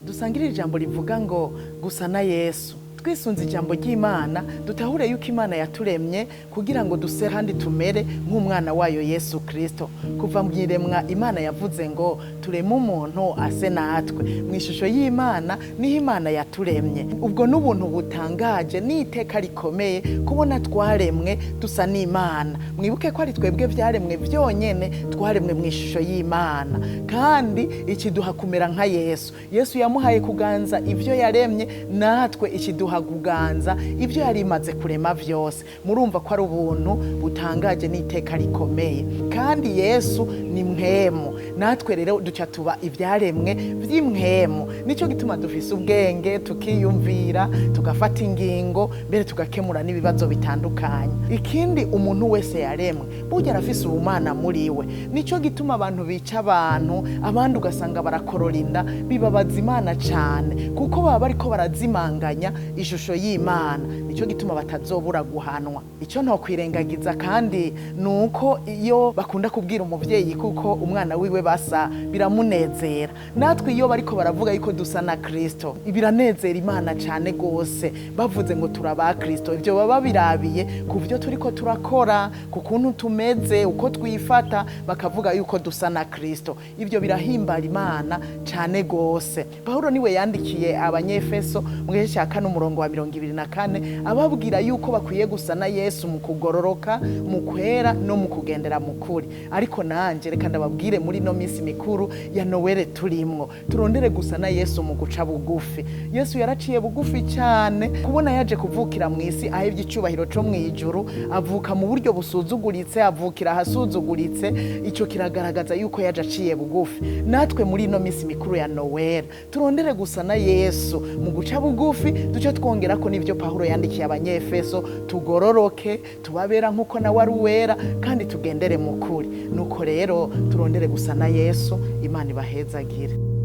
dusangire ijambo rivuga ngo gusa na Yesu. Twisunze ijambo ry'Imana dutahure yuko Imana yaturemye kugira ngo duse handi tumere nk'umwana wayo Yesu Kristo. Kuva mu iremwa Imana yavuze ngo tureme umuntu ase natwe mu ishusho y'Imana, niho Imana yaturemye. Ubwo n'ubuntu butangaje n'iteka rikomeye kubona twaremwe dusa n'Imana. Mwibuke ko ari twebwe vyaremwe vyonyene, twaremwe mu ishusho y'Imana, kandi ikiduha kumera nka Yesu. Yesu yamuhaye kuganza ivyo yaremye, natwe ikiduha kuganza ivyo yari imaze kurema vyose. Murumva ko ari ubuntu butangaje n'iteka rikomeye. Kandi Yesu ni mpwemu, natwe rero duca tuba ivyaremwe vy'imwemu. Nico gituma dufise ubwenge, tukiyumvira, tugafata ingingo, mbere tugakemura n'ibibazo bitandukanye. Ikindi, umuntu wese yaremwe burya arafise ubumana muri we. Nico gituma abantu bica abantu, abandi ugasanga barakorora inda, bibabaza Imana cane kuko baba bariko barazimanganya ishusho y'Imana. Nico gituma batazobura guhanwa. Ico ntokwirengagiza kandi nuko iyo bakunda kubwira umuvyeyi kuko umwana wiwe basa, biramunezera. Natwe iyo bariko baravuga yuko dusa na Kristo, biranezera Imana cane gose. Bavuze ngo turaba Kristo, ivyo baba birabiye ku vyo turiko turakora, ku kuntu tumeze, uko twifata, bakavuga yuko dusa na Kristo. Ivyo birahimbara Imana cane gose. Pawulo niwe yandikiye Abanyefeso mu gice cya 4:24 ababwira yuko bakwiye gusa na Yesu mu kugororoka, mu kwera no mu kugendera mu kuri. Ariko nanje reka ndababwire muri no minsi mikuru ya Noel turimwo, turondere gusa na Yesu mu guca bugufi. Yesu yaraciye bugufi cyane, kubona yaje kuvukira mu isi ahevye icubahiro co mwijuru, avuka mu buryo busuzuguritse, avukira hasuzuguritse. Ico kiragaragaza yuko yaje aciye bugufi. Natwe muri no minsi mikuru ya Noel turondere gusa na Yesu mu guca bugufi, duce twongera ko nivyo Pawulo yandikiye Abanyefeso, tugororoke, tubabera nkuko nawe ari uwera, kandi tugendere mu kuri. Nuko rero turondere gusa na Yesu. Imana ibahezagire.